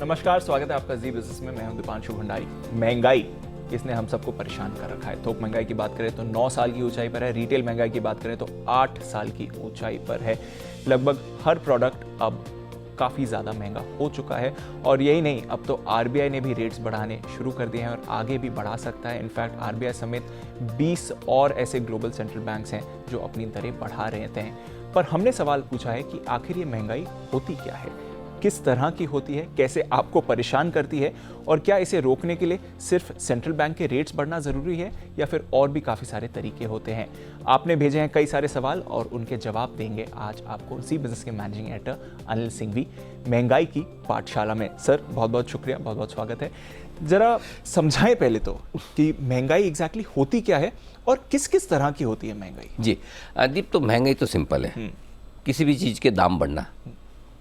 नमस्कार, स्वागत है आपका जी बिजनेस में। मैं हूं दीपांशु भंडारी। महंगाई इसने हम सबको परेशान कर रखा है। थोक महंगाई की बात करें तो 9 साल की ऊंचाई पर है। रिटेल महंगाई की बात करें तो 8 साल की ऊंचाई पर है। लगभग हर प्रोडक्ट अब काफ़ी ज़्यादा महंगा हो चुका है। और यही नहीं, अब तो आरबीआई ने भी रेट्स बढ़ाने शुरू कर दिए हैं और आगे भी बढ़ा सकता है। इनफैक्ट आरबीआई समेत 20 और ऐसे ग्लोबल सेंट्रल बैंक्स हैं जो अपनी दरें बढ़ा रहे हैं। पर हमने सवाल पूछा है कि आखिर ये महंगाई होती क्या है, किस तरह की होती है, कैसे आपको परेशान करती है और क्या इसे रोकने के लिए सिर्फ सेंट्रल बैंक के रेट्स बढ़ना जरूरी है या फिर और भी काफ़ी सारे तरीके होते हैं। आपने भेजे हैं कई सारे सवाल और उनके जवाब देंगे आज आपको जी बिजनेस के मैनेजिंग एडिटर अनिल सिंघवी महंगाई की पाठशाला में। सर बहुत बहुत शुक्रिया, बहुत बहुत स्वागत है। जरा समझाएं पहले तो कि महंगाई एग्जैक्टली होती क्या है और किस किस तरह की होती है महंगाई। जी दीप, तो महंगाई तो सिंपल है, किसी भी चीज़ के दाम बढ़ना।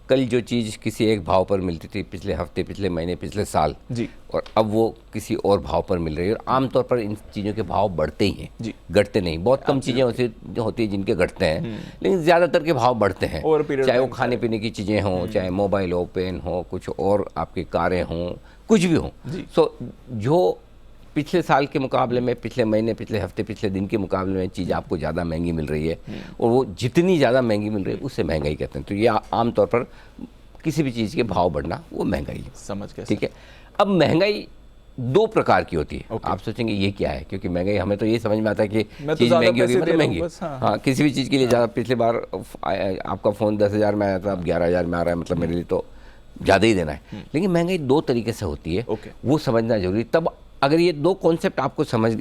कल जो चीज़ किसी एक भाव पर मिलती थी पिछले हफ्ते, पिछले महीने, पिछले साल जी, और अब वो किसी और भाव पर मिल रही है। और आमतौर पर इन चीज़ों के भाव बढ़ते ही हैं जी, घटते नहीं। बहुत कम चीज़ें होती हैं जिनके घटते हैं, लेकिन ज़्यादातर के भाव बढ़ते हैं। चाहे वो खाने पीने की चीज़ें हों, चाहे मोबाइल हो, पेन हो, कुछ और आपकी कारें हों, कुछ भी हों। सो जो पिछले साल के मुकाबले में, पिछले महीने, पिछले हफ्ते, पिछले दिन के मुकाबले में चीज़ आपको ज़्यादा महंगी मिल रही है, और वो जितनी ज़्यादा महंगी मिल रही है उससे महंगाई कहते हैं। तो ये आमतौर पर किसी भी चीज़ के भाव बढ़ना वो महंगाई है। समझ गए। ठीक है। अब महंगाई दो प्रकार की होती है। आप सोचेंगे ये क्या है, क्योंकि महंगाई हमें तो ये समझ में आता है कि चीज़ महंगी होगी मतलब महंगी। हाँ, किसी भी चीज़ के लिए ज़्यादा। पिछली बार आपका फ़ोन 10,000 में आया था, अब 11,000 में आ रहा है, मतलब मेरे लिए तो ज़्यादा ही देना है। लेकिन महंगाई दो तरीके से होती है, वो समझना जरूरी। तब अगर ये दो कॉन्सेप्ट आपको समझ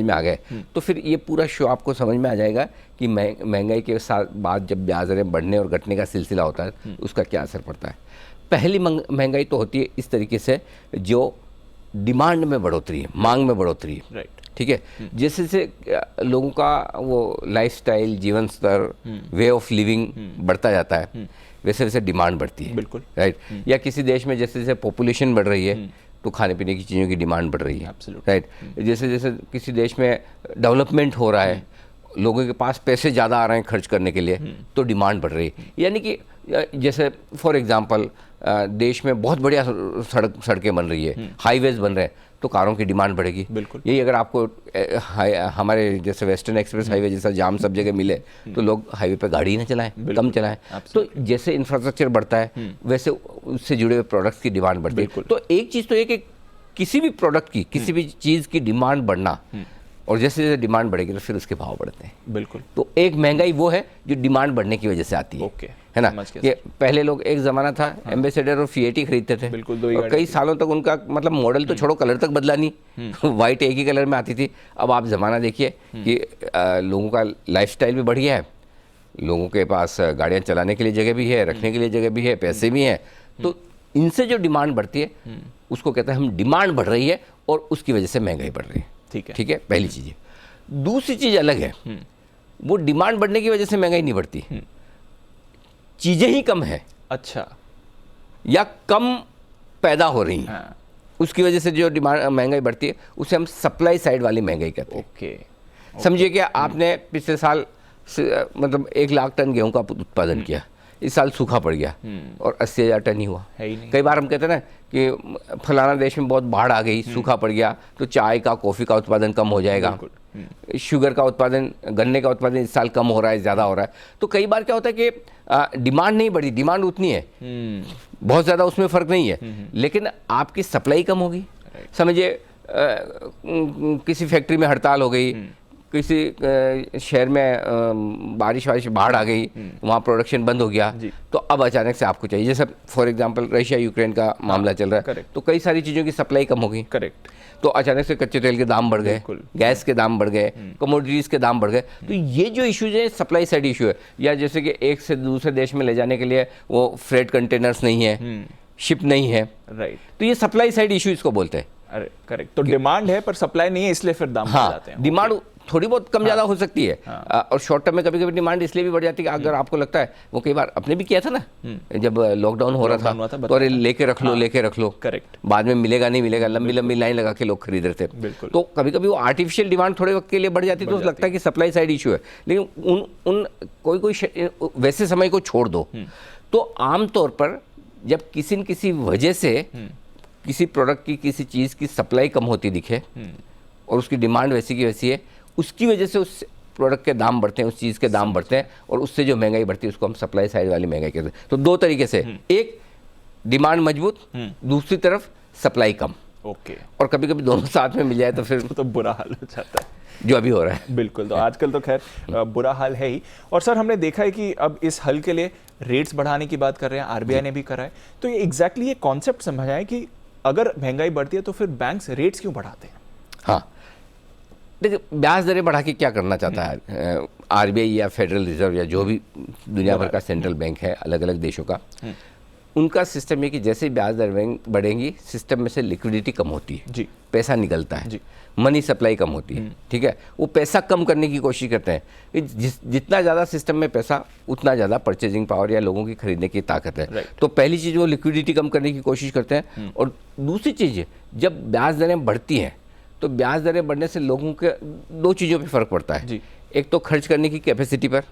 में आ गए तो फिर ये पूरा शो आपको समझ में आ जाएगा कि महंगाई के साथ बाद जब ब्याज दरें बढ़ने और घटने का सिलसिला होता है उसका क्या असर पड़ता है। पहली महंगाई तो होती है इस तरीके से जो डिमांड में बढ़ोतरी है, मांग में बढ़ोतरी है। राइट, ठीक है। जैसे जैसे लोगों का वो लाइफस्टाइल, जीवन स्तर, वे ऑफ लिविंग बढ़ता जाता है, वैसे वैसे डिमांड बढ़ती है। बिल्कुल राइट। या किसी देश में जैसे जैसे पॉपुलेशन बढ़ रही है तो खाने पीने की चीज़ों की डिमांड बढ़ रही है। राइट। जैसे जैसे किसी देश में डेवलपमेंट हो रहा है, लोगों के पास पैसे ज़्यादा आ रहे हैं खर्च करने के लिए, तो डिमांड बढ़ रही है। यानी कि जैसे फॉर एग्जांपल देश में बहुत बढ़िया सड़कें बन रही है, हाईवेज बन रहे हैं, तो कारों की डिमांड बढ़ेगी। बिल्कुल। यही अगर आपको हमारे जैसे वेस्टर्न एक्सप्रेस हाईवे जैसा जाम सब जगह मिले तो लोग हाईवे पे गाड़ी ही ना चलाएं, कम चलाएं। तो जैसे इंफ्रास्ट्रक्चर बढ़ता है वैसे उससे जुड़े हुए प्रोडक्ट्स की डिमांड बढ़ती है। तो एक चीज़ तो ये कि किसी भी प्रोडक्ट की, किसी भी चीज़ की डिमांड बढ़ना, और जैसे जैसे डिमांड बढ़ेगी तो फिर उसके भाव बढ़ते हैं। बिल्कुल। तो एक महंगाई वो है जो डिमांड बढ़ने की वजह से आती है। ओके, है ना। ये पहले लोग, एक ज़माना था एम्बेसडर और फिएट खरीदते थे। बिल्कुल। और कई सालों तक उनका मतलब मॉडल तो छोड़ो, कलर तक बदला नहीं, वाइट एक ही कलर में आती थी। अब आप ज़माना देखिए कि लोगों का लाइफस्टाइल भी बढ़ गया है, लोगों के पास गाड़ियाँ चलाने के लिए जगह भी है, रखने के लिए जगह भी है, पैसे भी हैं। तो इनसे जो डिमांड बढ़ती है उसको कहते हैं हम डिमांड बढ़ रही है और उसकी वजह से महंगाई बढ़ रही है। ठीक है, पहली चीज़ है। दूसरी चीज़ अलग है, वो डिमांड बढ़ने की वजह से महंगाई नहीं बढ़ती, चीज़ें ही कम है। अच्छा। या कम पैदा हो रही हैं, उसकी वजह से जो महंगाई बढ़ती है उसे हम सप्लाई साइड वाली महंगाई कहते हैं। ओके। समझिए कि आपने पिछले साल मतलब 1 लाख टन गेहूं का उत्पादन किया, इस साल सूखा पड़ गया और 80,000 टन ही हुआ। कई बार हम कहते हैं ना कि फलाना देश में बहुत बाढ़ आ गई, सूखा पड़ गया, तो चाय का, कॉफ़ी का उत्पादन कम हो जाएगा, शुगर का उत्पादन, गन्ने का उत्पादन इस साल कम हो रहा है, ज़्यादा हो रहा है। तो कई बार क्या होता है कि डिमांड नहीं बढ़ी, डिमांड उतनी है, बहुत ज़्यादा उसमें फ़र्क नहीं है, लेकिन आपकी सप्लाई कम होगी। समझिए किसी फैक्ट्री में हड़ताल हो गई, किसी शहर में बारिश बाढ़ आ गई, वहाँ प्रोडक्शन बंद हो गया, तो अब अचानक से आपको चाहिए। जैसे फॉर एग्जांपल रशिया यूक्रेन का मामला चल रहा है, तो कई सारी चीज़ों की सप्लाई कम हो गई। करेक्ट। तो अचानक से कच्चे तेल के दाम बढ़ गए, गैस के दाम बढ़ गए, कमोडिटीज़ के दाम बढ़ गए। तो ये जो इश्यूज है सप्लाई साइड इशू है। या जैसे कि एक से दूसरे देश में ले जाने के लिए वो फ्रेट कंटेनर्स नहीं है, शिप नहीं है। राइट। तो ये सप्लाई साइड इशू इसको बोलते हैं। अरे करेक्ट। तो डिमांड है पर सप्लाई नहीं है, इसलिए फिर दाम बढ़ जाते हैं। डिमांड थोड़ी बहुत कम ज़्यादा हो सकती है। और शॉर्ट टर्म में कभी कभी डिमांड इसलिए भी बढ़ जाती है कि अगर आपको लगता है, वो कई बार अपने भी किया था ना, जब लॉकडाउन हो रहा था तो अरे लेके रख लो, लेके रख लो, करेक्ट, बाद में मिलेगा नहीं मिलेगा, लंबी लंबी लाइन लगा के लोग खरीद रहे थे। तो कभी कभी वो आर्टिफिशियल डिमांड थोड़े वक्त के लिए बढ़ जाती है, तो लगता है कि सप्लाई साइड इशू है। लेकिन कोई वैसे समय को छोड़ दो तो आमतौर पर जब किसी न किसी वजह से किसी प्रोडक्ट की, किसी चीज़ की सप्लाई कम होती दिखे और उसकी डिमांड वैसी की वैसी है, उसकी वजह से उस प्रोडक्ट के दाम बढ़ते हैं, उस चीज़ के दाम बढ़ते हैं, और उससे जो महंगाई बढ़ती है उसको हम सप्लाई साइड वाली महंगाई कहते हैं। तो दो तरीके से, एक डिमांड मजबूत, दूसरी तरफ सप्लाई कम। ओके। और कभी कभी दोनों साथ में मिल जाए तो फिर तो बुरा हाल हो जाता है, जो अभी हो रहा है। बिल्कुल। तो आजकल तो खैर बुरा हाल है ही। और सर हमने देखा है कि अब इस हल के लिए रेट्स बढ़ाने की बात कर रहे हैं, आरबीआई ने भी करा है। तो ये एग्जैक्टली ये कॉन्सेप्ट समझा है कि अगर महंगाई बढ़ती है तो फिर बैंक्स रेट्स क्यों बढ़ाते हैं? हाँ, देखिए, ब्याज दरें बढ़ा के क्या करना चाहता है आरबीआई या फेडरल रिजर्व या जो भी दुनिया भर का सेंट्रल बैंक है अलग अलग देशों का, उनका सिस्टम है कि जैसे ब्याज दरें बढ़ेंगी, सिस्टम में से लिक्विडिटी कम होती है जी, पैसा निकलता है जी, मनी सप्लाई कम होती है, ठीक है। वो पैसा कम करने की कोशिश करते हैं कि जितना ज़्यादा सिस्टम में पैसा, उतना ज़्यादा परचेजिंग पावर या लोगों की खरीदने की ताकत है। तो पहली चीज़ वो लिक्विडिटी कम करने की कोशिश करते हैं। और दूसरी चीज़, जब ब्याज दरें बढ़ती हैं तो ब्याज दरें बढ़ने से लोगों के दो चीज़ों पे फ़र्क पड़ता है। एक तो खर्च करने की कैपेसिटी पर,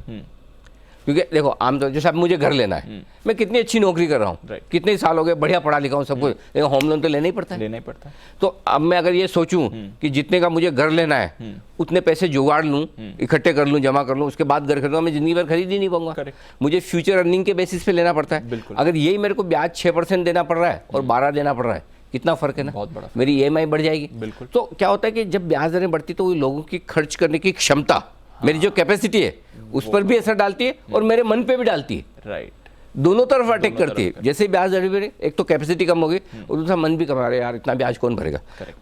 क्योंकि देखो आमतौर जैसे अब मुझे घर लेना है, मैं कितनी अच्छी नौकरी कर रहा हूँ, कितने साल हो गए, बढ़िया पढ़ा लिखा हूँ, सब कुछ, लेकिन होम लोन तो लेना ही पड़ता है। तो अब मैं अगर ये सोचूं कि जितने का मुझे घर लेना है उतने पैसे जुगाड़ लूँ, इकट्ठे कर लूँ, जमा कर लूँ, उसके बाद घर खरीदूँ, मैं जिंदगी भर खरीद ही नहीं पाऊंगा। मुझे फ्यूचर अर्निंग के बेसिस पे लेना पड़ता है। अगर यही मेरे को ब्याज 6% देना पड़ रहा है और 12 देना पड़ रहा है, कितना फर्क है ना, बहुत बड़ा। मेरी ईएमआई बढ़ जाएगी। तो क्या होता है कि जब ब्याज दरें बढ़ती तो लोगों की खर्च करने की क्षमता, मेरी जो कैपेसिटी है उस पर भी असर डालती है और मेरे मन पे भी डालती है। राइट, दोनों तरफ अटैक करती है। जैसे ब्याज दरें बढ़े, एक तो कैपेसिटी कम होगी और दूसरा मन भी कम आ रहा है, यार इतना ब्याज कौन भरेगा।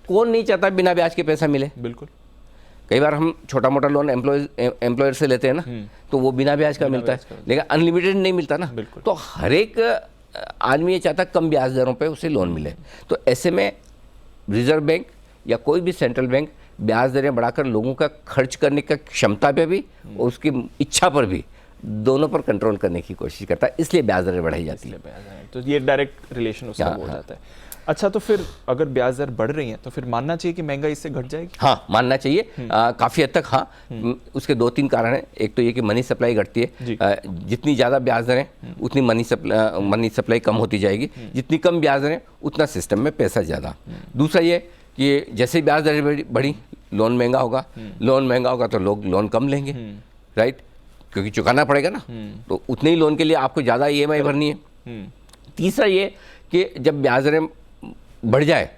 कौन नहीं चाहता बिना ब्याज के पैसा मिले। बिल्कुल। कई बार हम छोटा मोटा लोन एम्प्लॉयर से लेते हैं ना, तो वो बिना ब्याज का मिलता है, लेकिन अनलिमिटेड नहीं मिलता ना। तो हर एक आदमी ये चाहता कम ब्याज दरों पे उसे लोन मिले। तो ऐसे में रिजर्व बैंक या कोई भी सेंट्रल बैंक ब्याज दरें बढ़ाकर लोगों का खर्च करने का क्षमता पे भी और उसकी इच्छा पर भी, दोनों पर कंट्रोल करने की कोशिश करता है, इसलिए ब्याज दरें बढ़ाई जाती है। तो ये डायरेक्ट रिलेशन उसका हो जाता है। अच्छा, तो फिर अगर ब्याज दर बढ़ रही है तो फिर मानना चाहिए कि महंगाई इससे घट जाएगी? हाँ, मानना चाहिए। काफ़ी हद तक हाँ। उसके 2-3 कारण हैं। एक तो ये कि मनी सप्लाई घटती है, जितनी ज़्यादा ब्याज दरें उतनी मनी सप्लाई कम होती जाएगी, जितनी कम ब्याज दरें उतना सिस्टम में पैसा ज़्यादा। दूसरा ये कि जैसे ही ब्याज दरें बढ़ी, लोन महंगा होगा, लोन महंगा होगा तो लोग लोन कम लेंगे, राइट, क्योंकि चुकाना पड़ेगा ना, तो उतने ही लोन के लिए आपको ज़्यादा ईएमआई भरनी है। तीसरा ये कि जब ब्याज दरें बढ़ जाए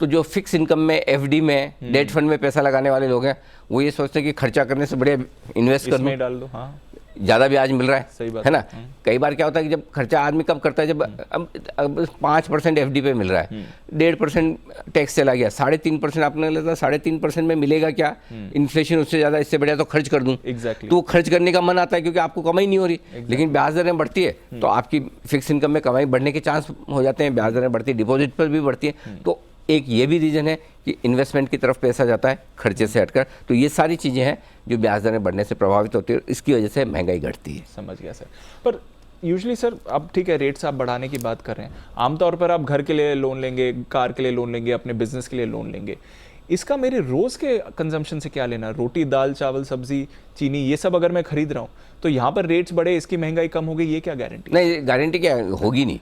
तो जो फिक्स इनकम में, एफडी में, डेट फंड में पैसा लगाने वाले लोग हैं, वो ये सोचते हैं कि खर्चा करने से बढ़िया इन्वेस्ट कर डाल दो, हाँ, ज़्यादा ब्याज मिल रहा है। सही बात है ना। कई बार क्या होता है कि जब खर्चा आदमी कब करता है, जब अब 5% एफडी पे मिल रहा है, 1.5% टैक्स चला गया, 3.5% आपने लेता, 3.5% में मिलेगा क्या, इन्फ्लेशन उससे ज़्यादा, इससे बढ़िया तो खर्च कर दूँ। तो खर्च करने का मन आता है क्योंकि आपको कमाई नहीं हो रही। लेकिन ब्याज दरें बढ़ती है तो आपकी फिक्स इनकम में कमाई बढ़ने के चांस हो जाते हैं। ब्याज दरें बढ़ती है, डिपॉजिट पर भी बढ़ती है। तो एक ये भी रीज़न है कि इन्वेस्टमेंट की तरफ पैसा जाता है खर्चे से हटकर। तो ये सारी चीज़ें हैं जो ब्याज दरें बढ़ने से प्रभावित होती है, इसकी वजह से महंगाई घटती है। समझ गया सर। पर यूजुअली सर, अब ठीक है, रेट्स आप बढ़ाने की बात कर रहे हैं, आमतौर पर आप घर के लिए लोन लेंगे, कार के लिए लोन लेंगे, अपने बिजनेस के लिए लोन लेंगे, इसका मेरे रोज़ के कंजम्पशन से क्या लेना? रोटी, दाल, चावल, सब्जी, चीनी, ये सब अगर मैं खरीद रहा हूँ तो यहाँ पर रेट्स बढ़े, इसकी महंगाई कम हो गई, ये क्या गारंटी? नहीं, गारंटी क्या होगी नहीं।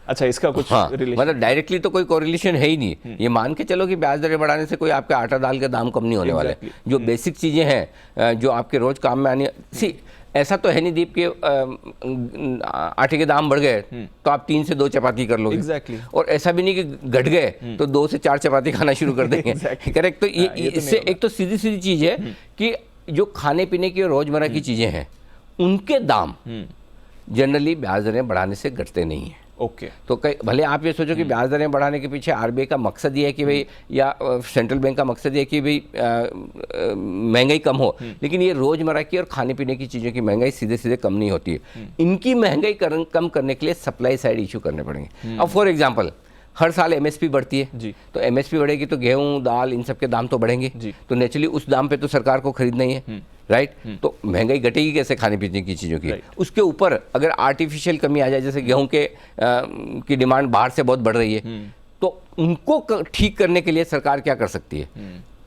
अच्छा, इसका कुछ रिलेशन, मतलब डायरेक्टली तो कोई कोरिलेशन है ही नहीं। ये मान के चलो कि ब्याज दरें बढ़ाने से कोई आपके आटा दाल के दाम कम नहीं होने वाले। जो बेसिक चीज़ें हैं जो आपके रोज काम में आनी, ऐसा तो है नहीं दीप के आटे के दाम बढ़ गए तो आप 3 से 2 चपाती कर लोगे। और ऐसा भी नहीं कि घट गए तो 2 से 4 चपाती खाना शुरू कर देंगे। करेक्ट। तो ये इससे एक तो सीधी सीधी चीज़ है कि जो खाने पीने की रोज़मर्रा की चीज़ें हैं उनके दाम जनरली ब्याज दरें बढ़ाने से घटते नहीं हैं। ओके। तो कई भले आप ये सोचो कि ब्याज दरें बढ़ाने के पीछे आरबीआई का मकसद ये है कि भाई, या सेंट्रल बैंक का मकसद ये है कि भाई महंगाई कम हो, लेकिन ये रोज़मर्रा की और खाने पीने की चीज़ों की महंगाई सीधे सीधे कम नहीं होती है। इनकी महंगाई कम करने के लिए सप्लाई साइड इशू करने पड़ेंगे। अब फॉर एग्जाम्पल, हर साल एमएसपी बढ़ती है जी। तो एमएसपी बढ़ेगी तो गेहूं, दाल, इन सब के दाम तो बढ़ेंगे जी। तो नेचुरली उस दाम पे तो सरकार को खरीदना ही है, राइट। तो महंगाई घटेगी कैसे खाने पीने की चीज़ों की। उसके ऊपर अगर आर्टिफिशियल कमी आ जाए, जैसे गेहूं की डिमांड बाहर से बहुत बढ़ रही है, तो उनको ठीक करने के लिए सरकार क्या कर सकती है?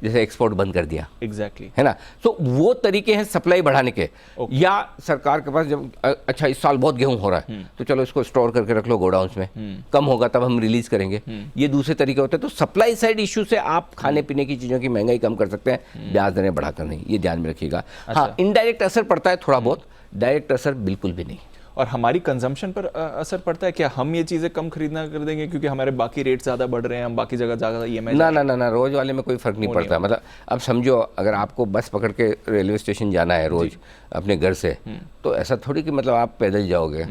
जैसे एक्सपोर्ट बंद कर दिया, एग्जैक्टली है ना। तो वो तरीके हैं सप्लाई बढ़ाने के। या सरकार के पास जब अच्छा इस साल बहुत गेहूं हो रहा है तो चलो इसको स्टोर करके रख लो गोडाउन्स में, कम होगा तब हम रिलीज करेंगे, ये दूसरे तरीके होते हैं। तो सप्लाई साइड इशू से आप खाने पीने की चीज़ों की महंगाई कम कर सकते हैं, ब्याज दरें बढ़ाकर नहीं, ये ध्यान में रखिएगा। हाँ, इनडायरेक्ट असर पड़ता है थोड़ा बहुत, डायरेक्ट असर बिल्कुल भी नहीं। और हमारी कंजम्पशन पर असर पड़ता है क्या? हम ये चीज़ें कम खरीदना कर देंगे क्योंकि हमारे बाकी रेट ज़्यादा बढ़ रहे हैं, हम बाकी जगह ज़्यादा EMI ना, रोज़ वाले में कोई फ़र्क नहीं पड़ता। मतलब अब समझो अगर आपको बस पकड़ के रेलवे स्टेशन जाना है रोज़ अपने घर से, तो ऐसा थोड़ी कि मतलब आप पैदल जाओगे,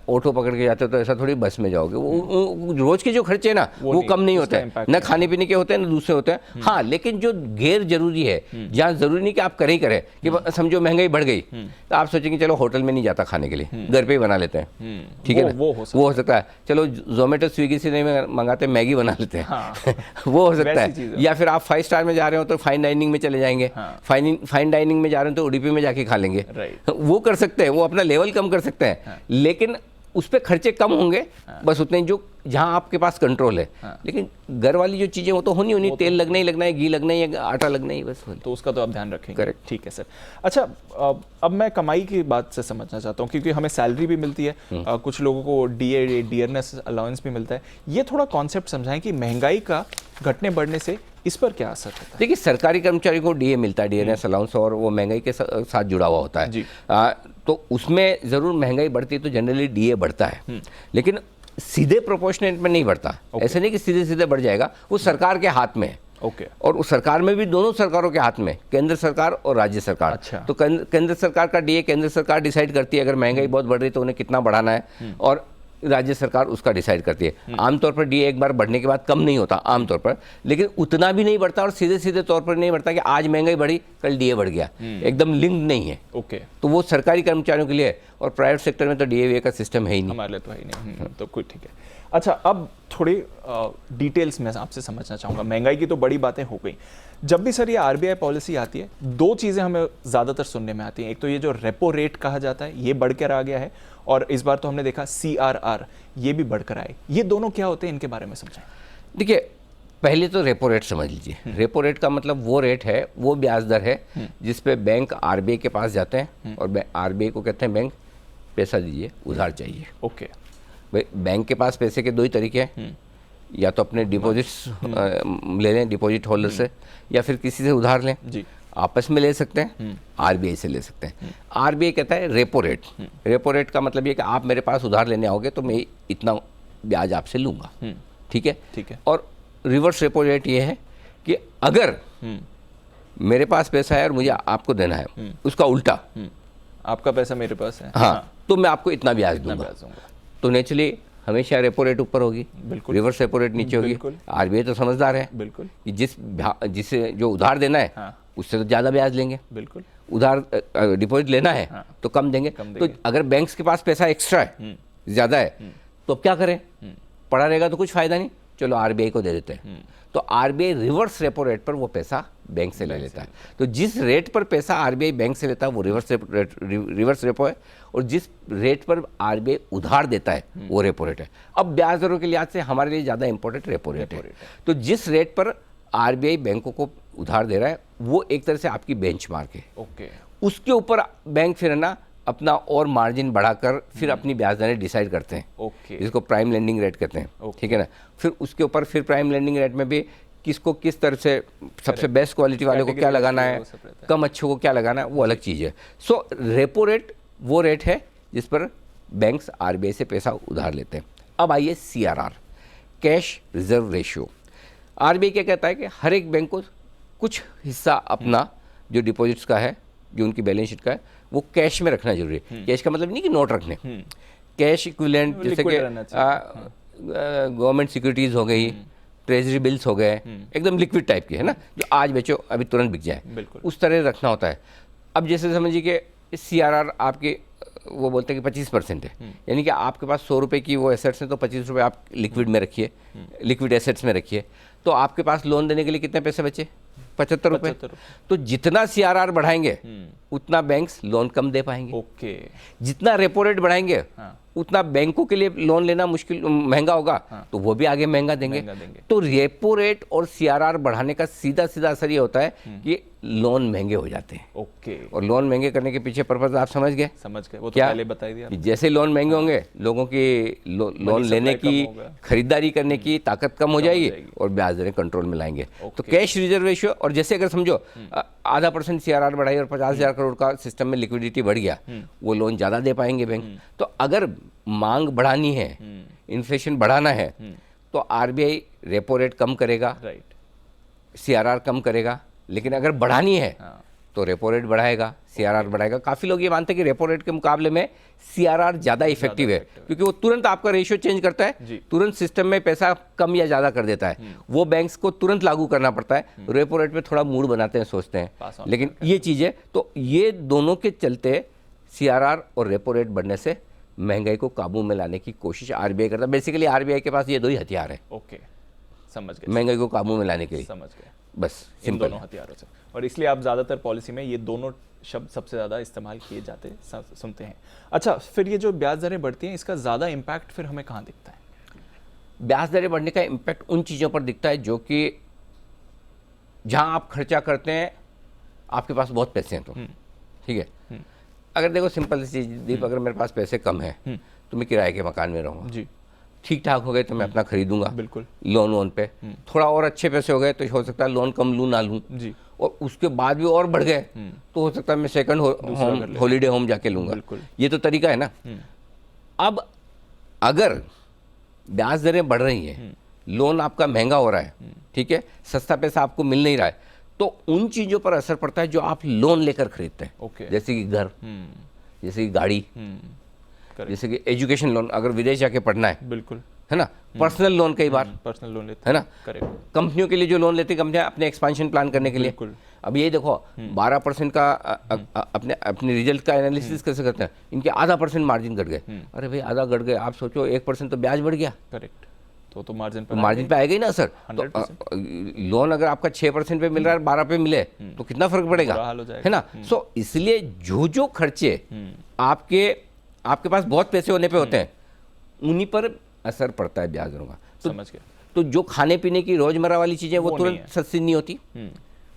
ऑटो पकड़ के जाते हो तो ऐसा थोड़ी बस में जाओगे। वो रोज़ के जो खर्चे हैं ना वो कम नहीं होते हैं, न खाने पीने के होते हैं न दूसरे होते हैं। हाँ, लेकिन जो गैर जरूरी है, जहाँ ज़रूरी नहीं कि आप करें ही करें, कि समझो महंगाई बढ़ गई तो आप सोचेंगे चलो होटल में नहीं जाता खाने के लिए, घर पे ही बना लेते हैं, ठीक है ना, वो हो सकता है। चलो जोमेटो स्विगी से नहीं मंगाते, मैगी बना लेते हैं, हाँ। वो हो सकता है। या फिर आप 5 स्टार में जा रहे हो तो फाइन डाइनिंग में चले जाएंगे, फाइन डाइनिंग में जा रहे हो तो उडुपी में जाके खा लेंगे, वो कर सकते हैं, वो अपना लेवल कम कर सकते हैं, लेकिन उस पर खर्चे कम होंगे, बस उतने जो जहां आपके पास कंट्रोल है। लेकिन घर वाली जो चीजें वो तो होनी तेल लगना ही लगना है, घी लगना है, आटा लगना ही, बस तो उसका तो आप ध्यान रखेंगे। करेक्ट, ठीक है सर। अच्छा, अब मैं कमाई की बात से समझना चाहता हूँ, क्योंकि हमें सैलरी भी मिलती है, कुछ लोगों को डियरनेस अलाउंस भी मिलता है। ये थोड़ा कॉन्सेप्ट समझाएं कि महंगाई का घटने बढ़ने से इस पर क्या असर होता है? देखिए, सरकारी कर्मचारियों को DA मिलता है, डियरनेस अलाउंस, और वो महंगाई के साथ जुड़ा हुआ होता है। तो उसमें ज़रूर महंगाई बढ़ती है तो जनरली DA बढ़ता है, लेकिन सीधे प्रोपोर्शनेट में नहीं बढ़ता। ऐसे नहीं कि सीधे सीधे बढ़ जाएगा, वो सरकार के हाथ में है। और उस सरकार में भी दोनों सरकारों के हाथ में, केंद्र सरकार और राज्य सरकार। तो केंद्र सरकार का DA केंद्र सरकार डिसाइड करती है, अगर महंगाई बहुत बढ़ रही है तो उन्हें कितना बढ़ाना है, और राज्य सरकार उसका डिसाइड करती है। आमतौर पर DA एक बार बढ़ने के बाद कम नहीं होता आमतौर पर, लेकिन उतना भी नहीं बढ़ता और सीधे सीधे तौर पर नहीं बढ़ता कि आज महंगाई बढ़ी कल DA बढ़ गया, एकदम लिंक नहीं है। तो वो सरकारी कर्मचारियों के लिए है, और प्राइवेट सेक्टर में तो DA का सिस्टम है ही नहीं, हमारे लिए तो है ही नहीं। तो कोई ठीक है। अच्छा, अब थोड़ी डिटेल्स में आपसे समझना चाहूँगा। महंगाई की तो बड़ी बातें हो गई। जब भी सर ये RBI पॉलिसी आती है, 2 चीज़ें हमें ज़्यादातर सुनने में आती हैं। एक तो ये जो रेपो रेट कहा जाता है, ये बढ़कर आ गया है, और इस बार तो हमने देखा CRR, ये भी बढ़कर आए। ये दोनों क्या होते हैं, इनके बारे में समझाएं। देखिए, पहले तो रेपो रेट समझ लीजिए। रेपो रेट का मतलब वो रेट है, वो ब्याज दर है जिस पे बैंक RBI के पास जाते हैं, और RBI को कहते हैं बैंक पैसा दीजिए, उधार चाहिए। भाई, बैंक के पास पैसे के 2 ही तरीके हैं, या तो अपने डिपॉजिट्स ले लें डिपॉजिट होल्डर से, या फिर किसी से उधार लें जी। आपस में ले सकते हैं, RBI से ले सकते हैं। RBI कहता है रेपो रेट। रेपो रेट का मतलब ये कि आप मेरे पास उधार लेने आओगे तो मैं इतना ब्याज आपसे लूँगा, ठीक है। और रिवर्स रेपो रेट ये है कि अगर मेरे पास पैसा है और मुझे आपको देना है, उसका उल्टा, आपका पैसा मेरे पास है, हाँ, तो मैं आपको इतना ब्याज दूंगा। तो नेचुरली हमेशा रेपो रेट ऊपर होगी, रिवर्स रेपो रेट नीचे होगी। RBI तो समझदार है कि जिसे जो उधार देना है उससे तो ज़्यादा ब्याज लेंगे, उधार डिपॉजिट लेना है तो कम देंगे। तो अगर बैंक्स के पास पैसा एक्स्ट्रा है, ज़्यादा है, तो अब क्या करें? पड़ा रहेगा तो कुछ फ़ायदा नहीं, चलो RBI को दे देते हैं। तो RBI रिवर्स रेपो रेट पर वो पैसा बैंक से ले लेता है। तो जिस रेट पर पैसा RBI बैंक से लेता है वो रिवर्स रेपो है, और जिस रेट पर RBI उधार देता है वो रेपो रेट है। अब ब्याज दरों के लिहाज से हमारे लिए ज़्यादा इंपॉर्टेंट रेपो रेट है। तो जिस रेट पर RBI बैंकों को उधार दे रहा है वो एक तरह से आपकी बेंचमार्क है। उसके ऊपर बैंक फिर है ना अपना और मार्जिन बढ़ाकर फिर अपनी ब्याज दरें डिसाइड करते हैं, जिसको प्राइम लेंडिंग रेट कहते हैं, ठीक है ना। फिर उसके ऊपर फिर प्राइम लेंडिंग रेट में भी किसको किस तरह से सबसे बेस्ट क्वालिटी वाले को क्या लगाना है, कम अच्छे को क्या लगाना है, वो अलग चीज़ है। सो रेपो रेट वो रेट है जिस पर बैंक्स RBI से पैसा उधार लेते हैं। अब आइए CRR, cash reserve ratio. RBI क्या कहता है कि हर एक बैंक को कुछ हिस्सा अपना जो डिपॉजिट्स का है, जो उनकी बैलेंस शीट का है, वो कैश में रखना जरूरी है। कैश का मतलब नहीं कि नोट रखने, कैश इक्विवेलेंट, जैसे कि गवर्नमेंट सिक्योरिटीज़ हो गई, ट्रेजरी बिल्स हो गए, एकदम लिक्विड टाइप के, है ना, जो आज बेचो अभी तुरंत बिक जाए, उस तरह रखना होता है। अब जैसे समझिए कि CRR आपके वो बोलते हैं कि 25% है, यानी कि आपके पास 100 रुपये की वो एसेट्स हैं तो 25 रुपये आप लिक्विड में रखिए, लिक्विड एसेट्स में रखिए। तो आपके पास लोन देने के लिए कितने पैसे बचे? ₹75। तो जितना CRR बढ़ाएंगे उतना बैंक्स लोन कम दे पाएंगे। ओके। जितना रेपो रेट बढ़ाएंगे उतना बैंकों के लिए लोन लेना मुश्किल महंगा होगा, तो वो भी आगे महंगा देंगे। तो रेपो रेट और CRR बढ़ाने का सीधा सीधा असर ये होता है कि लोन महंगे हो जाते हैं। ओके। और लोन महंगे करने के पीछे पर्पस आप समझ गए? समझ गए, वो तो क्या? पहले बता दिया। जैसे लोन महंगे होंगे, लोगों की लोन लेने की, खरीदारी करने की ताकत कम हो जाएगी और ब्याज दरें कंट्रोल में लाएंगे। तो कैश रिजर्व रेशियो, और जैसे अगर समझो ½ % CRR बढ़ाई और 50,000 करोड़ का सिस्टम में लिक्विडिटी बढ़ गया, वो लोन ज़्यादा दे पाएंगे बैंक। तो अगर मांग बढ़ानी है, इन्फ्लेशन बढ़ाना है, तो RBI रेपो रेट कम करेगा, CRR कम करेगा। लेकिन अगर बढ़ानी है तो रेपो रेट बढ़ाएगा, CRR बढ़ाएगा। काफ़ी लोग ये मानते हैं कि रेपो रेट के मुकाबले में CRR ज़्यादा इफेक्टिव है, क्योंकि वो तुरंत आपका रेशियो चेंज करता है, तुरंत सिस्टम में पैसा कम या ज़्यादा कर देता है। वो बैंक्स को तुरंत लागू करना पड़ता है। रेपो रेट पे थोड़ा मूड बनाते हैं, सोचते हैं, लेकिन ये चीज़ें, तो ये दोनों के चलते CRR और रेपो रेट बढ़ने से महंगाई को काबू में लाने की कोशिश RBI करता है। बेसिकली RBI के पास ये दो ही हथियार है। ओके, समझ गए। महंगाई को काबू में लाने के लिए, समझ गए, बस इन दोनों हथियारों से। और इसलिए आप ज़्यादातर पॉलिसी में ये दोनों शब्द सबसे ज़्यादा इस्तेमाल किए जाते सुनते हैं। अच्छा, फिर ये जो ब्याज दरें बढ़ती हैं, इसका ज़्यादा इम्पैक्ट फिर हमें कहाँ दिखता है? ब्याज दरें बढ़ने का इम्पैक्ट उन चीज़ों पर दिखता है जो कि जहाँ आप खर्चा करते हैं, आपके पास बहुत पैसे हैं तो ठीक है। अगर देखो सिंपल सी चीज़ दीप, अगर मेरे पास पैसे कम है तो मैं किराए के मकान में रहूँगा जी। ठीक ठाक हो गए तो मैं अपना खरीदूंगा, बिल्कुल, लोन पे। थोड़ा और अच्छे पैसे हो गए तो हो सकता है लोन कम लूँ ना लूँ जी। और उसके बाद भी और बढ़ गए तो हो सकता है मैं सेकंड हॉलीडे होम जाके लूँगा। ये तो तरीका है ना। अब अगर ब्याज दरें बढ़ रही हैं, लोन आपका महंगा हो रहा है, ठीक है, सस्ता पैसा आपको मिल नहीं रहा है, तो उन चीज़ों पर असर पड़ता है जो आप लोन लेकर खरीदते हैं। जैसे कि घर, जैसे कि गाड़ी, जैसे कि एजुकेशन लोन, अगर विदेश जाके पढ़ना है, बिल्कुल, है ना। पर्सनल लोन, कई बार पर्सनल लोन लेते है ना। कंपनियों के लिए जो लोन लेती कंपनियां अपने एक्सपेंशन प्लान करने के लिए। अब ये देखो 12% का अपने रिजल्ट का एनालिसिस कैसे करते हैं, इनके ½ % मार्जिन घट गए। अरे भाई आधा घट गए, आप सोचो 1% तो ब्याज बढ़ गया। करेक्ट। तो मार्जिन पे आएगा ही ना सर। तो लोन अगर आपका 6% पे मिल रहा है, 12 पे मिले तो कितना फर्क पड़ेगा, है ना। सो इसलिए जो खर्चे आपके पास बहुत पैसे होने पे होते हैं, उन्हीं पर असर पड़ता है ब्याज दरों का। समझ गया। तो जो खाने पीने की रोजमर्रा वाली चीजें वो तुरंत सस्ती नहीं होती,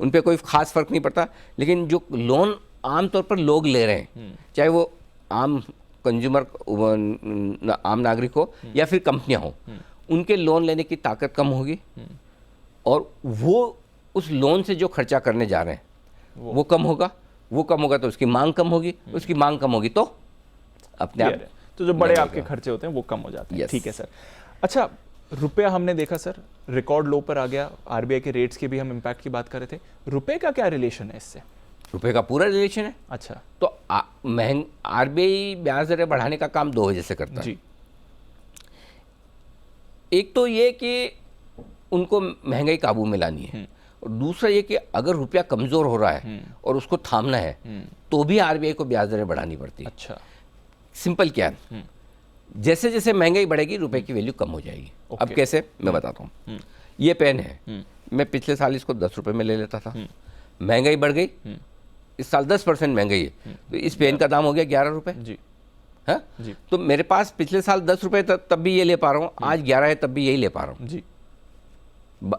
उन पे कोई खास फर्क नहीं पड़ता। लेकिन जो लोन आमतौर पर लोग ले रहे हैं, चाहे वो आम कंज्यूमर, आम नागरिक हो या फिर कंपनियां हो, उनके लोन लेने की ताकत कम होगी और वो उस लोन से जो खर्चा करने जा रहे हैं वो कम होगा तो उसकी मांग कम होगी, उसकी मांग कम होगी तो अपने आप तो जो बड़े आपके खर्चे होते हैं वो कम हो जाते हैं। ठीक है सर। अच्छा, रुपया हमने देखा सर रिकॉर्ड लो पर आ गया। RBI के रेट्स के भी हम इम्पैक्ट की बात कर रहे थे। रुपए का क्या रिलेशन है इससे? रुपए का पूरा रिलेशन है। अच्छा। तो RBI ब्याज दरें बढ़ाने का काम दो वजह से करता है जी। एक तो ये कि उनको महंगाई काबू में लानी है, और दूसरा ये कि अगर रुपया कमजोर हो रहा है और उसको थामना है तो भी RBI को ब्याज दरें बढ़ानी पड़ती है। अच्छा। सिंपल क्या है, जैसे जैसे महंगाई बढ़ेगी रुपए की वैल्यू कम हो जाएगी। अब कैसे, मैं बताता हूँ। ये पेन है, मैं पिछले साल इसको 10 रुपए में ले लेता था, महंगाई बढ़ गई, इस साल 10% महंगाई है, तो इस पेन का दाम हो गया 11 रुपए जी। है जी। तो मेरे पास पिछले साल 10 रुपए तब भी ये ले पा रहा हूँ, आज 11 है तब भी यही ले पा रहा हूँ जी।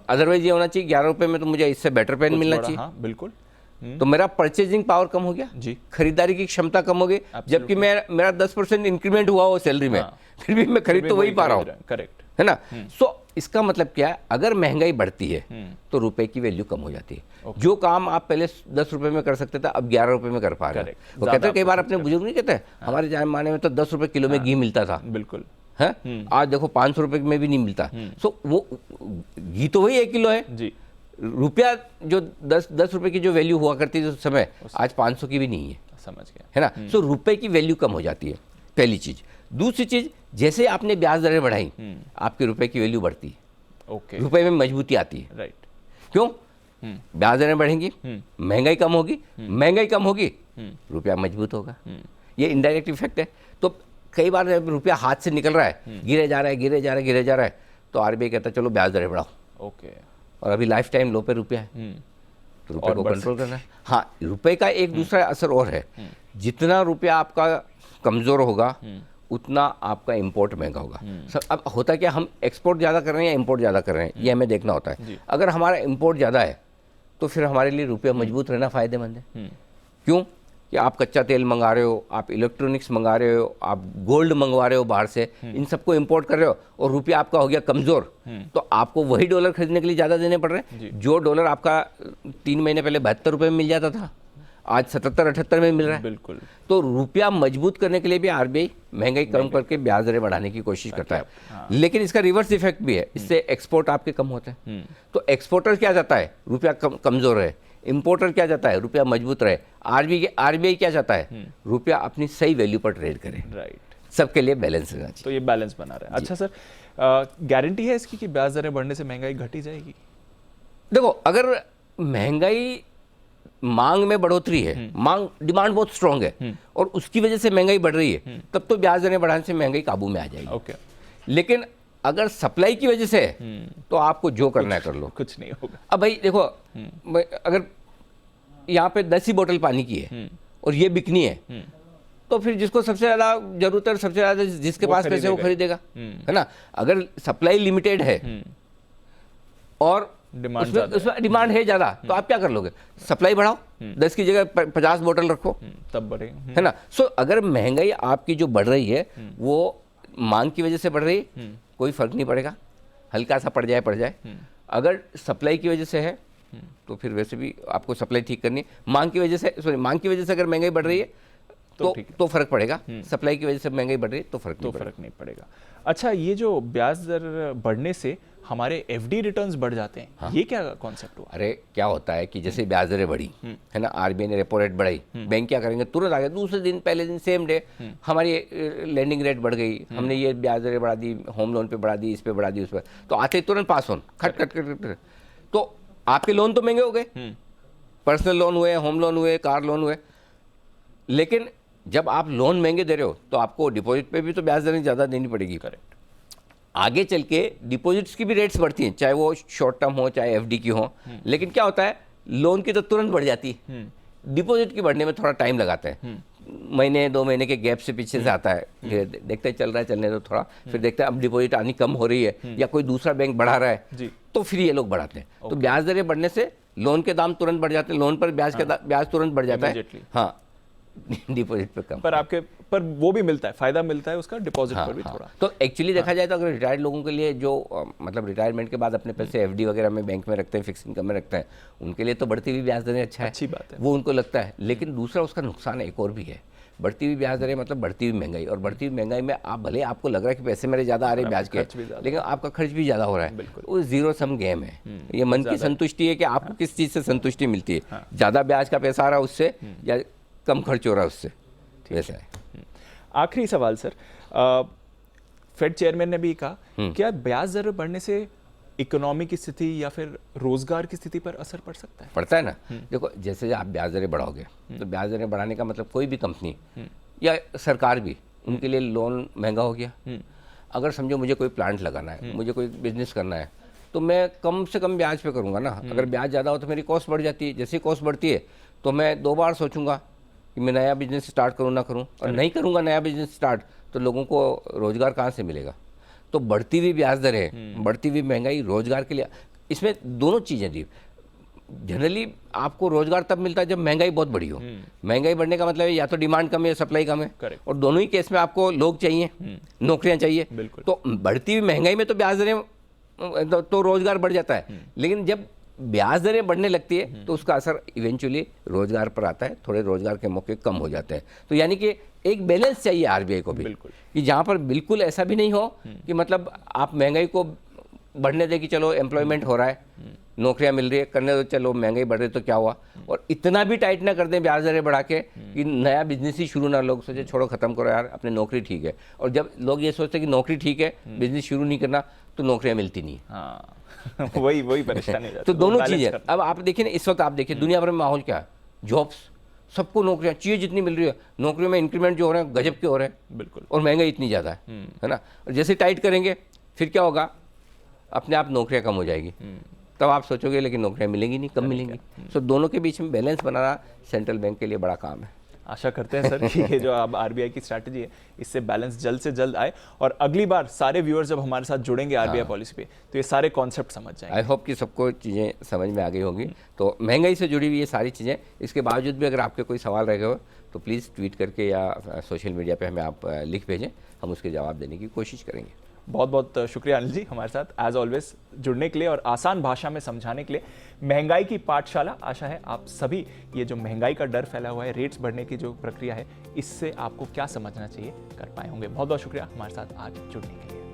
अदरवाइज ये होना चाहिए 11 रुपए में तो मुझे इससे बेटर पेन मिलना चाहिए। हाँ, बिल्कुल। तो मेरा परचेजिंग पावर कम हो गया जी, खरीदारी की क्षमता कम हो गई, जबकि मेरा 10% इंक्रीमेंट हुआ हो सैलरी में, फिर भी मैं खरीद तो वही पा रहा हूँ। करेक्ट, है ना। सो इसका मतलब क्या है, अगर महंगाई बढ़ती है तो रुपए की वैल्यू कम हो जाती है। जो काम आप पहले 10 रुपए में कर सकते थे अब 11 रुपए में कर पा रहे हैं। वो कहते हैं कई बार अपने बुजुर्ग नहीं कहते, हमारे जमाने में तो 10 रुपए किलो में घी मिलता था। बिल्कुल है, आज देखो 500 रुपए में भी नहीं मिलता। सो वो घी तो वही 1 किलो है जी। रुपया जो 10 रुपए की जो वैल्यू हुआ करती थी उस समय, आज 500 की भी नहीं है। समझ गया, है ना। सो रुपए की वैल्यू कम हो जाती है, पहली चीज। दूसरी चीज, जैसे आपने ब्याज दरें बढ़ाई, आपके रुपए की वैल्यू बढ़ती है। ओके। रुपए में मजबूती आती है। राइट। क्यों? ब्याज दरें बढ़ेंगी, महंगाई कम होगी, महंगाई कम होगी, रुपया मजबूत होगा। ये इनडायरेक्ट इफेक्ट है। तो कई बार रुपया हाथ से निकल रहा है, गिरे जा रहा है, तो RBI कहता है चलो ब्याज दरें बढ़ाओ। ओके। और अभी लाइफ टाइम लो पे रुपया है, तो रुपए को कंट्रोल करना है। हाँ, रुपए का एक दूसरा असर और है, जितना रुपया आपका कमज़ोर होगा उतना आपका इंपोर्ट महंगा होगा। अब होता क्या, हम एक्सपोर्ट ज़्यादा कर रहे हैं या इंपोर्ट ज़्यादा कर रहे हैं, ये हमें देखना होता है। अगर हमारा इंपोर्ट ज़्यादा है तो फिर हमारे लिए रुपया मजबूत रहना फ़ायदेमंद है। क्यों कि आप कच्चा तेल मंगा रहे हो, आप इलेक्ट्रॉनिक्स मंगा रहे हो, आप गोल्ड मंगवा रहे हो बाहर से, इन सबको इंपोर्ट कर रहे हो और रुपया आपका हो गया कमज़ोर, तो आपको वही डॉलर खरीदने के लिए ज़्यादा देने पड़ रहे हैं। जो डॉलर आपका 3 महीने पहले 72 रुपये में मिल जाता था, आज 77-78 में मिल रहा है। बिल्कुल। तो रुपया मजबूत करने के लिए भी आरबीआई महंगाई कम करके ब्याज दरें बढ़ाने की कोशिश करता है। लेकिन इसका रिवर्स इफेक्ट भी है, इससे एक्सपोर्ट आपके कम होते हैं। तो एक्सपोर्टर क्या चाहता है, रुपया कमज़ोर है। इंपोर्टर क्या चाहता है, रुपया मजबूत रहे। आरबीआई क्या चाहता है, रुपया अपनी सही वैल्यू पर ट्रेड करे। राइट। सबके लिए बैलेंस रहना चाहिए। तो ये बैलेंस बना रहा है। अच्छा सर, गारंटी है इसकी कि ब्याज दरें बढ़ने से महंगाई घटी जाएगी? देखो, अगर महंगाई मांग में बढ़ोतरी है, मांग डिमांड बहुत स्ट्रांग है और उसकी वजह से महंगाई बढ़ रही है, तब तो ब्याज दरें बढ़ाने से महंगाई काबू में आ जाएगी। ओके। लेकिन अगर सप्लाई की वजह से है तो आपको जो करना है कर लो, कुछ नहीं होगा। अब भाई देखो, अगर यहाँ पे 10 ही बोतल पानी की है और ये बिकनी है, तो फिर जिसको सबसे ज़्यादा जरूरत है, सबसे ज़्यादा जिसके पास पैसे वो खरीदेगा, है ना। अगर सप्लाई लिमिटेड है और उसमें डिमांड है ज़्यादा, तो आप क्या कर लोगे, सप्लाई बढ़ाओ, 10 की जगह 50 बोतल रखो, तब बढ़े, है ना। सो अगर महंगाई आपकी जो बढ़ रही है वो मांग की वजह से बढ़ रही है, कोई फर्क नहीं पड़ेगा, हल्का सा पड़ जाए। अगर सप्लाई की वजह से है तो फिर वैसे भी आपको सप्लाई ठीक करनी है। मांग की वजह से अगर महंगाई बढ़ रही है तो फर्क पड़ेगा। सप्लाई की वजह से महंगाई बढ़ रही है तो फर्क नहीं पड़ेगा। अच्छा, ये जो ब्याज दर बढ़ने से हमारे एफडी रिटर्न्स बढ़ जाते हैं, हाँ? ये क्या कॉन्सेप्ट हुआ? अरे क्या होता है कि जैसे ब्याज दरें बढ़ी, है ना, आरबीआई ने रेपो रेट बढ़ाई, बैंक क्या करेंगे, तुरंत आ गए दूसरे दिन, पहले दिन, सेम डे हमारी लैंडिंग रेट बढ़ गई, हमने ये ब्याज दरें बढ़ा दी, होम लोन पे बढ़ा दी, इस पे बढ़ा दी, उस पर, तो आते तुरंत पास ऑन खट, तो आपके लोन तो महंगे हो गए, पर्सनल लोन हुए, होम लोन हुए, कार लोन हुए। लेकिन जब आप लोन महंगे दे रहे हो तो आपको डिपॉजिट पे भी तो ब्याज दरें ज़्यादा देनी पड़ेगी। करेक्ट। आगे चल के डिपॉजिट्स की भी रेट्स बढ़ती हैं, चाहे वो शॉर्ट टर्म हो चाहे एफडी की हो। लेकिन क्या होता है, लोन की तो तुरंत बढ़ जाती है, डिपॉजिट की बढ़ने में थोड़ा टाइम लगाता है, महीने 2 महीने के गैप से पीछे से आता है। देखते चल रहा है, चलने दो थोड़ा, फिर देखते हैं अब डिपॉजिट आनी कम हो रही है या कोई दूसरा बैंक बढ़ा रहा है, तो फिर ये लोग बढ़ाते हैं। तो ब्याज दरें बढ़ने से लोन के दाम तुरंत बढ़ जाते हैं, लोन पर ब्याज तुरंत बढ़ जाता है, हाँ, डिपॉजिट पर कम। पर वो भी मिलता है, फायदा मिलता है उसका डिपॉजिट पर भी थोड़ा। तो एक्चुअली देखा जाए तो अगर रिटायर्ड लोगों के लिए जो मतलब रिटायरमेंट के बाद अपने पैसे एफडी वगैरह में बैंक में रखते हैं, फिक्स इनकम में रखते हैं, उनके लिए तो बढ़ती हुई ब्याज दरें अच्छा है, अच्छी बात है, वो उनको लगता है। लेकिन दूसरा उसका नुकसान एक और भी है, बढ़ती हुई ब्याज दरें मतलब बढ़ती हुई महंगाई, और बढ़ती हुई महंगाई में आप भले आपको लग रहा है कि पैसे मेरे ज़्यादा आ रहे हैं ब्याज के, लेकिन आपका खर्च भी ज़्यादा हो रहा है। वो जीरो सम गेम है, ये मन की संतुष्टि है कि आपको किस चीज़ से संतुष्टि मिलती है, ज़्यादा ब्याज का पैसा आ रहा है उससे या कम खर्च हो रहा है उससे, वैसा है। आखिरी सवाल सर, फेड चेयरमैन ने भी कहा, क्या ब्याज दर बढ़ने से इकोनॉमी की स्थिति या फिर रोजगार की स्थिति पर असर पड़ सकता है? पड़ता है ना। देखो, जैसे आप ब्याज दरें बढ़ाओगे तो ब्याज दरें बढ़ाने का मतलब कोई भी कंपनी या सरकार भी, उनके लिए लोन महंगा हो गया। अगर समझो मुझे कोई प्लांट लगाना है, मुझे कोई बिजनेस करना है, तो मैं कम से कम ब्याज पे करूँगा ना। अगर ब्याज ज़्यादा हो तो मेरी कॉस्ट बढ़ जाती है, जैसे कॉस्ट बढ़ती है तो मैं 2 बार सोचूंगा कि मैं नया बिजनेस स्टार्ट करूँ ना करूँ, और नहीं करूँगा नया बिजनेस स्टार्ट तो लोगों को रोज़गार कहाँ से मिलेगा। तो बढ़ती हुई ब्याज दरें, बढ़ती हुई महंगाई रोज़गार के लिए, इसमें दोनों चीज़ें दी। जनरली आपको रोज़गार तब मिलता है जब महंगाई बहुत बड़ी हो। महंगाई बढ़ने का मतलब है या तो डिमांड कम है या सप्लाई कम है, और दोनों ही केस में आपको लोग चाहिए, नौकरियाँ चाहिए। तो बढ़ती हुई महंगाई में तो ब्याज दरें तो रोज़गार बढ़ जाता है, लेकिन जब ब्याज दरें बढ़ने लगती है तो उसका असर इवेंचुअली रोजगार पर आता है, थोड़े रोजगार के मौके कम हो जाते हैं। तो यानी कि एक बैलेंस चाहिए आरबीआई को भी, कि जहाँ पर बिल्कुल ऐसा भी नहीं हो कि मतलब आप महंगाई को बढ़ने दें कि चलो एम्प्लॉयमेंट हो रहा है, नौकरियाँ मिल रही है, करने दो, चलो महंगाई बढ़ रही है तो क्या हुआ, और इतना भी टाइट ना कर दें ब्याज दरें बढ़ा के कि नया बिजनेस ही शुरू ना, लोग सोचे छोड़ो खत्म करो यार, अपनी नौकरी ठीक है। और जब लोग ये सोचते हैं कि नौकरी ठीक है, बिजनेस शुरू नहीं करना, तो नौकरियाँ मिलती नहीं। हाँ वही परेशानी। तो दोनों चीजें अब आप देखिए ना, इस वक्त आप देखिए दुनिया भर में माहौल क्या है, जॉब्स, सबको नौकरियां चाहिए, जितनी मिल रही है, नौकरियों में इंक्रीमेंट जो हो रहे हैं गजब के हो रहे हैं, बिल्कुल, और महंगाई इतनी ज़्यादा है ना। और जैसे टाइट करेंगे फिर क्या होगा, अपने आप नौकरियां कम हो जाएगी, तब आप सोचोगे लेकिन नौकरियां मिलेंगी नहीं, कम मिलेंगी। सो दोनों के बीच में बैलेंस बनाना सेंट्रल बैंक के लिए बड़ा काम है। आशा करते हैं सर कि ये जो अब आरबीआई की स्ट्रैटेजी है इससे बैलेंस जल्द से जल्द आए और अगली बार सारे व्यूअर्स जब हमारे साथ जुड़ेंगे आरबीआई पॉलिसी पे तो ये सारे कॉन्सेप्ट समझ जाएंगे। आई होप कि सबको चीज़ें समझ में आ गई होंगी। तो महंगाई से जुड़ी हुई ये सारी चीज़ें, इसके बावजूद भी अगर आपके कोई सवाल रह गए हो तो प्लीज़ ट्वीट करके या सोशल मीडिया पे हमें आप लिख भेजें, हम उसके जवाब देने की कोशिश करेंगे। बहुत बहुत शुक्रिया अनिल जी हमारे साथ एज ऑलवेज जुड़ने के लिए और आसान भाषा में समझाने के लिए। महंगाई की पाठशाला, आशा है आप सभी ये जो महंगाई का डर फैला हुआ है, रेट्स बढ़ने की जो प्रक्रिया है, इससे आपको क्या समझना चाहिए कर पाए होंगे। बहुत बहुत शुक्रिया हमारे साथ आज जुड़ने के लिए।